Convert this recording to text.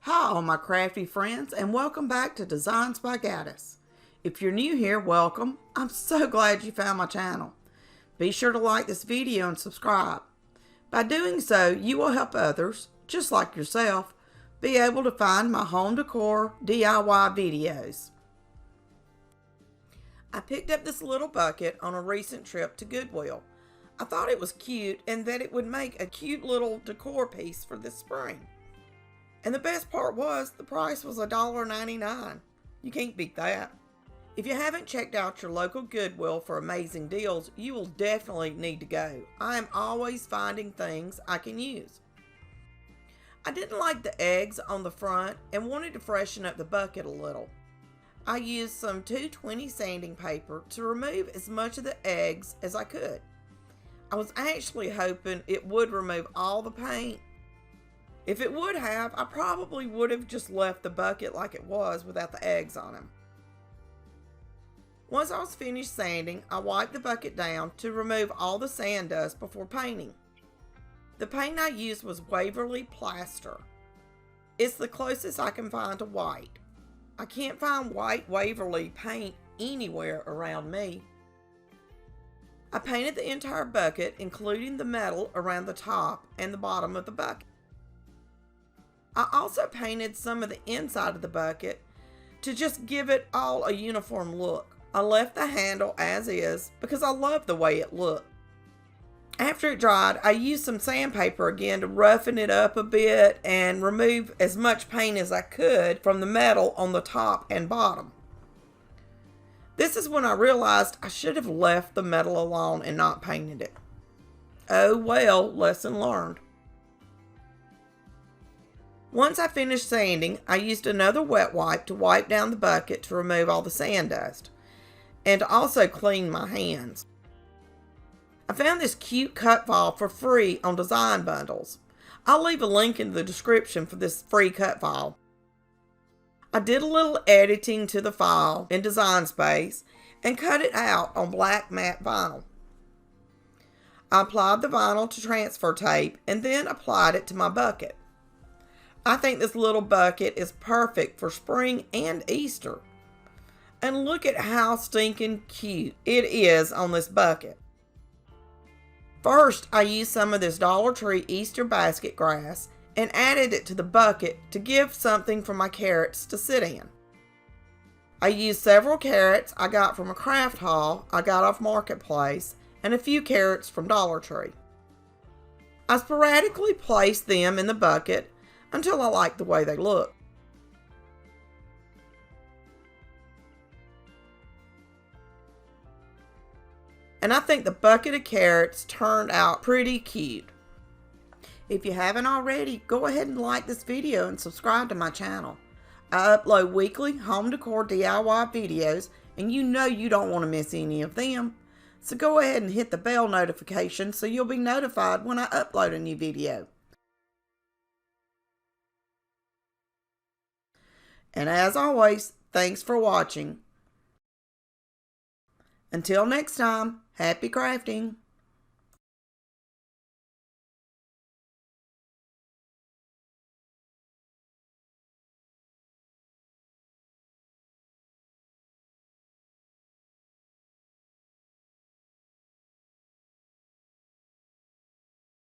Hi all my crafty friends, and welcome back to Designs by Gaddis. If you're new here, welcome. I'm so glad you found my channel. Be sure to like this video and subscribe. By doing so, you will help others, just like yourself, be able to find my home decor DIY videos. I picked up this little bucket on a recent trip to Goodwill. I thought it was cute and that it would make a cute little decor piece for this spring. And the best part was the price was $1.99. You can't beat that. If you haven't checked out your local Goodwill for amazing deals, you will definitely need to go. I am always finding things I can use. I didn't like the eggs on the front and wanted to freshen up the bucket a little. I used some 220 sanding paper to remove as much of the eggs as I could. I was actually hoping it would remove all the paint. If it would have, I probably would have just left the bucket like it was without the eggs on them. Once I was finished sanding, I wiped the bucket down to remove all the sand dust before painting. The paint I used was Waverly Plaster. It's the closest I can find to white. I can't find white Waverly paint anywhere around me. I painted the entire bucket, including the metal around the top and the bottom of the bucket. I also painted some of the inside of the bucket to just give it all a uniform look. I left the handle as is because I love the way it looked. After it dried, I used some sandpaper again to roughen it up a bit and remove as much paint as I could from the metal on the top and bottom. This is when I realized I should have left the metal alone and not painted it. Oh well, lesson learned. Once I finished sanding, I used another wet wipe to wipe down the bucket to remove all the sand dust and to also clean my hands. I found this cute cut file for free on Design Bundles. I'll leave a link in the description for this free cut file. I did a little editing to the file in Design Space and cut it out on black matte vinyl. I applied the vinyl to transfer tape and then applied it to my bucket. I think this little bucket is perfect for spring and Easter. And look at how stinking cute it is on this bucket. First, I used some of this Dollar Tree Easter basket grass and added it to the bucket to give something for my carrots to sit in. I used several carrots I got from a craft haul I got off Marketplace and a few carrots from Dollar Tree. I sporadically placed them in the bucket until I liked the way they look. And I think the bucket of carrots turned out pretty cute. If you haven't already, go ahead and like this video and subscribe to my channel. I upload weekly home decor DIY videos, and you know you don't want to miss any of them. So go ahead and hit the bell notification so you'll be notified when I upload a new video. And as always, thanks for watching. Until next time, happy crafting!